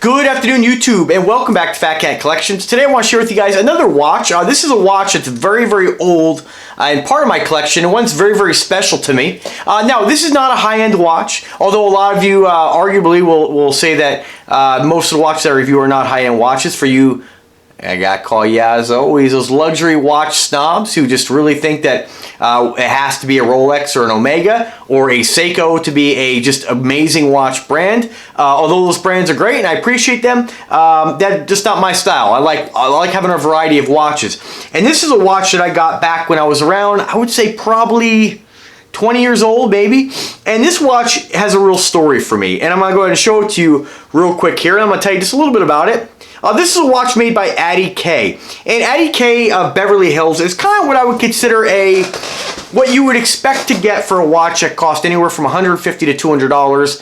Good afternoon, YouTube, and welcome back to Fat Cat Collections. Today I want to share with you guys another watch. This is a watch that's very, very old and part of my collection, and one's very, very special to me. Now, this is not a high-end watch, although a lot of you arguably will say that most of the watches I review are not high-end watches. For you, I gotta call you out as always, those luxury watch snobs who just really think that it has to be a Rolex or an Omega or a Seiko to be a just amazing watch brand. Although those brands are great and I appreciate them, that's just not my style. I like having a variety of watches. And this is a watch that I got back when I was around, I would say probably 20 years old, maybe. And this watch has a real story for me. And I'm gonna go ahead and show it to you real quick here. And I'm gonna tell you just a little bit about it. This is a watch made by Adee Kaye. And Adee Kaye of Beverly Hills is kind of what I would consider what you would expect to get for a watch that costs anywhere from $150 to $200.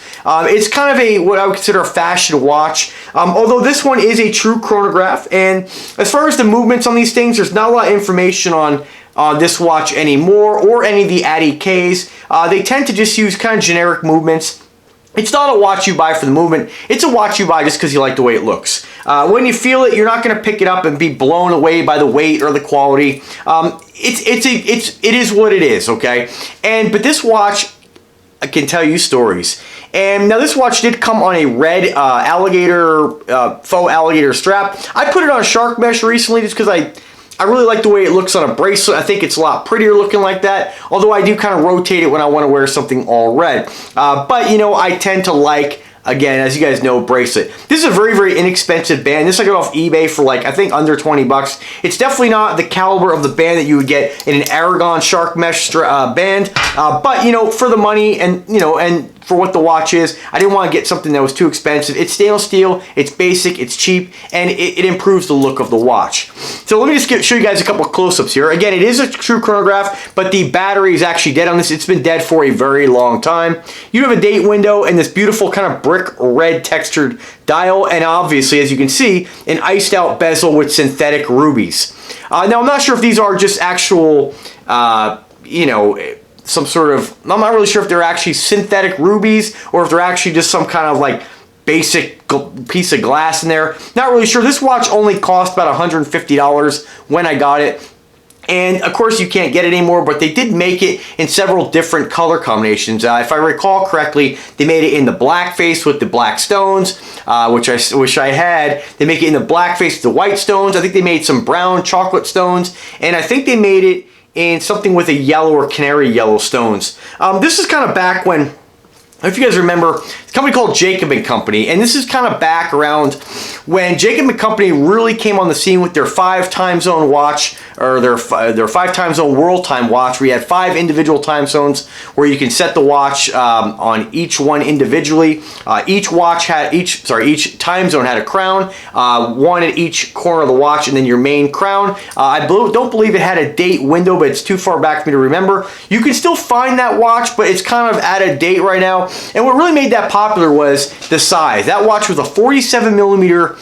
It's kind of what I would consider a fashion watch. Although this one is a true chronograph. And as far as the movements on these things, there's not a lot of information on this watch anymore, or any of the Adee Kayes. They tend to just use kind of generic movements. It's not a watch you buy for the movement. It's a watch you buy just because you like the way it looks. When you feel it, you're not going to pick it up and be blown away by the weight or the quality. It is what it is, okay? But this watch, I can tell you stories. And now this watch did come on a red faux alligator strap. I put it on a shark mesh recently just because I really like the way it looks on a bracelet. I think it's a lot prettier looking like that, although I do kind of rotate it when I want to wear something all red. But, you know, I tend to like, again, as you guys know, bracelet. This is a very, very inexpensive band. This I got off eBay for like, I think under 20 bucks. It's definitely not the caliber of the band that you would get in an Aragon shark mesh band. But, you know, for the money and, you know, and for what the watch is, I didn't want to get something that was too expensive. It's stainless steel, it's basic, it's cheap, and it improves the look of the watch. So let me just show you guys a couple of close-ups here. Again, it is a true chronograph, but the battery is actually dead on this. It's been dead for a very long time. You have a date window and this beautiful kind of brick red textured dial, and obviously, as you can see, an iced out bezel with synthetic rubies. Now, I'm not sure if these are just actual, you know, some sort of, I'm not really sure if they're actually synthetic rubies or if they're actually just some kind of like basic piece of glass in there. Not really sure. This watch only cost about $150 when I got it. And of course you can't get it anymore, but they did make it in several different color combinations. If I recall correctly, they made it in the black face with the black stones, which I wish I had. They make it in the black face with the white stones. I think they made some brown chocolate stones, and I think they made it in something with a yellow or canary yellow stones. This is kind of back when, if you guys remember, it's a company called Jacob & Company, and this is kind of back around when Jacob & Company really came on the scene with their 5 time zone watch, or their 5 time zone world time watch, where you had 5 individual time zones where you can set the watch on each one individually. Each time zone had a crown, one at each corner of the watch, and then your main crown. I don't believe it had a date window, but it's too far back for me to remember. You can still find that watch, but it's kind of out of date right now. And what really made that popular was the size. That watch was a 47 millimeter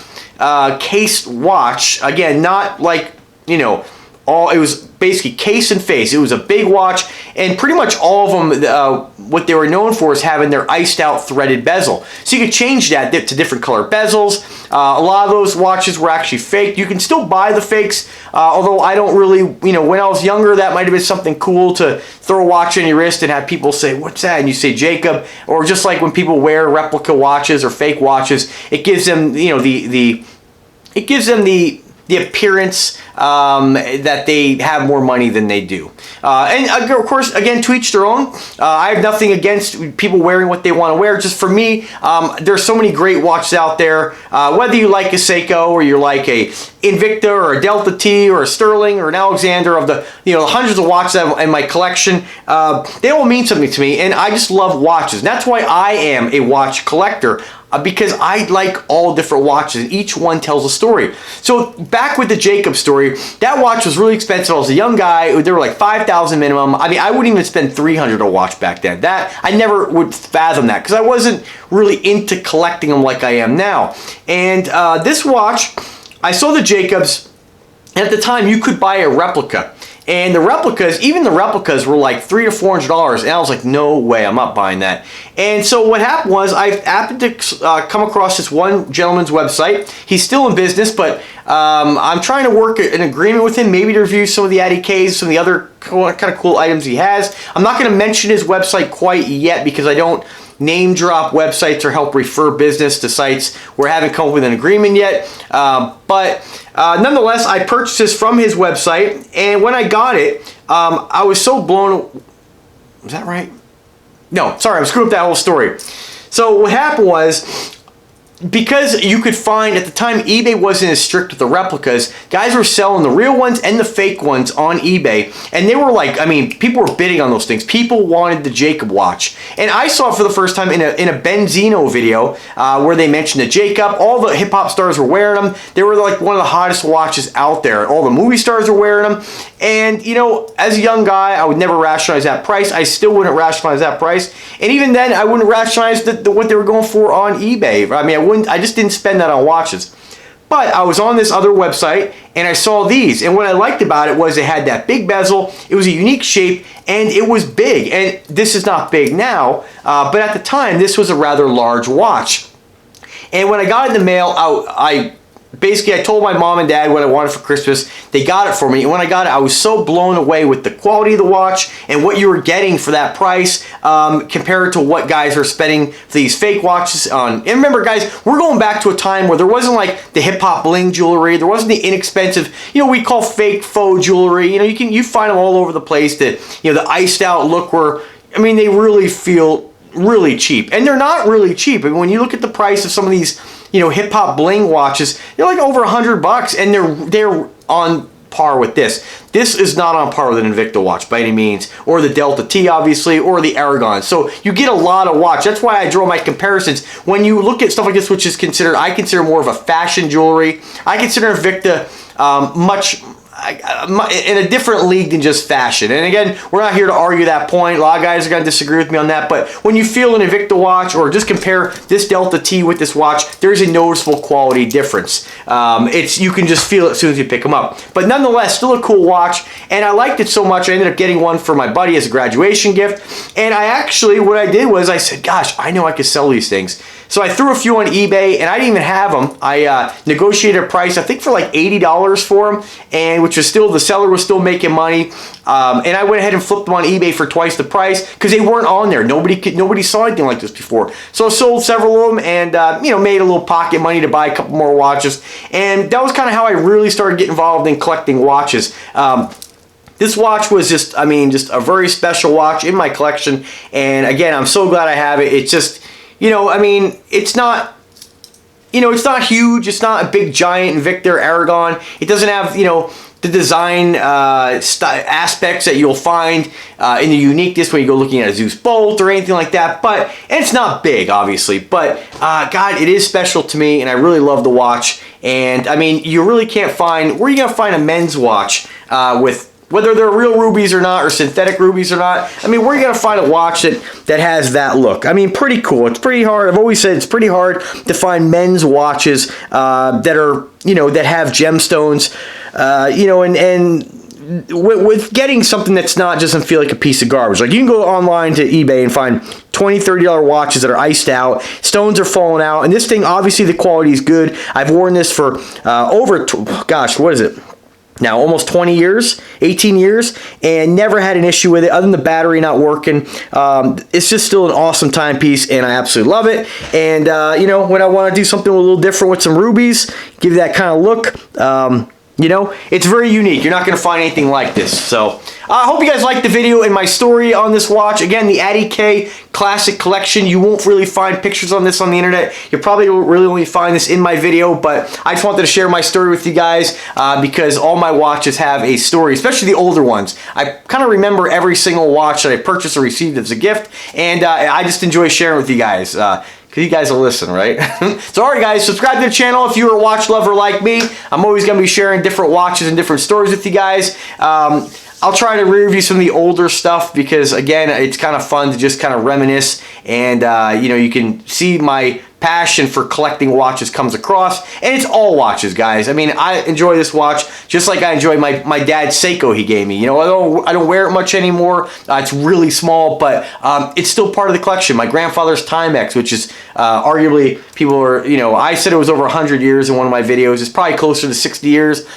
cased watch. Again, not like, you know, it was basically case and face. It was a big watch, and pretty much all of them, what they were known for is having their iced out threaded bezel. So you could change that to different color bezels. A lot of those watches were actually fake. You can still buy the fakes, although I don't really, you know, when I was younger, that might have been something cool to throw a watch on your wrist and have people say, "What's that?" And you say Jacob, or just like when people wear replica watches or fake watches, it gives them, you know, the appearance that they have more money than they do. And of course, again, to each their own. I have nothing against people wearing what they want to wear. Just for me, there's so many great watches out there. Whether you like a Seiko or you're like a INVICTA or a Delta T or a Sterling or an Alexander, of the, you know, hundreds of watches I have in my collection, they all mean something to me, and I just love watches. And that's why I am a watch collector. Because I like all different watches. Each one tells a story. So back with the Jacob story, that watch was really expensive. I was a young guy. They were like $5,000 minimum. I mean, I wouldn't even spend $300 a watch back then. That I never would fathom that because I wasn't really into collecting them like I am now. And this watch, I saw the Jacobs, and at the time you could buy a replica. And the replicas, even the replicas were like $300 to $400, and I was like, no way, I'm not buying that. And so what happened was I happened to come across this one gentleman's website. He's still in business, but I'm trying to work an agreement with him, maybe to review some of the Adee Kayes, some of the other kind of cool items he has. I'm not going to mention his website quite yet because I don't name drop websites or help refer business to sites. We haven't come up with an agreement yet, but nonetheless, I purchased this from his website, and when I got it, I was so blown. Was that right? No, sorry, I'm screwing up that whole story. So what happened was, because you could find, at the time, eBay wasn't as strict with the replicas, guys were selling the real ones and the fake ones on eBay, and they were like, I mean, people were bidding on those things. People wanted the Jacob watch, and I saw it for the first time in a Benzino video where they mentioned the Jacob. All the hip-hop stars were wearing them. They were like one of the hottest watches out there. All the movie stars were wearing them, and you know, as a young guy, I would never rationalize that price. I still wouldn't rationalize that price, and even then, I wouldn't rationalize what they were going for on eBay. I mean, I just didn't spend that on watches. But I was on this other website and I saw these, and what I liked about it was it had that big bezel, it was a unique shape, and it was big. And this is not big now, but at the time this was a rather large watch. And when I got it in the mail, I told my mom and dad what I wanted for Christmas. They got it for me, and when I got it, I was so blown away with the quality of the watch and what you were getting for that price compared to what guys are spending for these fake watches on. And remember, guys, we're going back to a time where there wasn't like the hip-hop bling jewelry. There wasn't the inexpensive, you know, we call fake faux jewelry. You know, you find them all over the place. That, you know, the iced out look where, I mean, they really feel really cheap, and they're not really cheap. I mean, when you look at the price of some of these, you know, hip hop bling watches, they're like over $100, and they're on par with this. This is not on par with an Invicta watch by any means, or the Delta T, obviously, or the Aragon. So you get a lot of watch. That's why I draw my comparisons. When you look at stuff like this, which is considered, I consider more of a fashion jewelry. I consider Invicta in a different league than just fashion. And again, we're not here to argue that point. A lot of guys are going to disagree with me on that, but when you feel an Invicta watch, or just compare this Delta T with this watch, there's a noticeable quality difference. You can just feel it as soon as you pick them up. But nonetheless, still a cool watch, and I liked it so much I ended up getting one for my buddy as a graduation gift. And I actually, what I did was I said, gosh, I know I could sell these things. So I threw a few on eBay, and I didn't even have them. I negotiated a price, I think for like $80 for them, and which was still, the seller was still making money. And I went ahead and flipped them on eBay for twice the price because they weren't on there. Nobody saw anything like this before. So I sold several of them, and you know, made a little pocket money to buy a couple more watches. And that was kind of how I really started getting involved in collecting watches. This watch was just, I mean, just a very special watch in my collection. And again, I'm so glad I have it. It's just, you know, I mean, it's not, you know, it's not huge. It's not a big giant Invicta or Aragon. It doesn't have, you know, the design aspects that you'll find in the uniqueness when you go looking at a Zeus Bolt or anything like that. But, and it's not big, obviously, but God, it is special to me, and I really love the watch. And I mean, you really can't find, where are you going to find a men's watch with, whether they're real rubies or not, or synthetic rubies or not? I mean, where are you going to find a watch that has that look? I mean, pretty cool. It's pretty hard. I've always said it's pretty hard to find men's watches that are, you know, that have gemstones, you know, and with getting something that's not, just doesn't feel like a piece of garbage. Like, you can go online to eBay and find $20, $30 watches that are iced out, stones are falling out, and this thing, obviously the quality is good. I've worn this for gosh, what is it? Now, almost 20 years, 18 years, and never had an issue with it other than the battery not working. It's just still an awesome timepiece, and I absolutely love it. And, you know, when I want to do something a little different with some rubies, give you that kind of look, you know, it's very unique. You're not going to find anything like this. So, I hope you guys liked the video and my story on this watch. Again, the Adee Kaye Classic Collection. You won't really find pictures on this on the internet. You'll probably really only find this in my video, but I just wanted to share my story with you guys because all my watches have a story, especially the older ones. I kind of remember every single watch that I purchased or received as a gift, and I just enjoy sharing with you guys. Because you guys will listen, right? So, alright guys, subscribe to the channel if you're a watch lover like me. I'm always going to be sharing different watches and different stories with you guys. I'll try to review some of the older stuff because, again, it's kind of fun to just kind of reminisce, and you know, you can see my passion for collecting watches comes across, and it's all watches, guys. I mean, I enjoy this watch just like I enjoy my dad's Seiko he gave me. You know, I don't wear it much anymore. It's really small, but it's still part of the collection. My grandfather's Timex, which is arguably, people are, you know, I said it was over 100 years in one of my videos. It's probably closer to 60 years.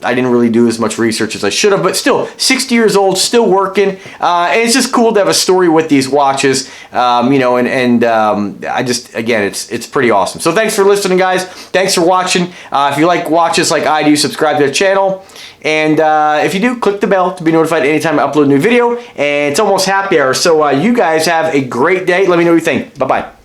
I didn't really do as much research as I should have, but still, 60 years old, still working, and it's just cool to have a story with these watches, you know, and I just, again, it's pretty awesome. So thanks for listening, guys. Thanks for watching. If you like watches like I do, subscribe to the channel, and if you do, click the bell to be notified anytime I upload a new video, and it's almost happy hour, so you guys have a great day. Let me know what you think. Bye-bye.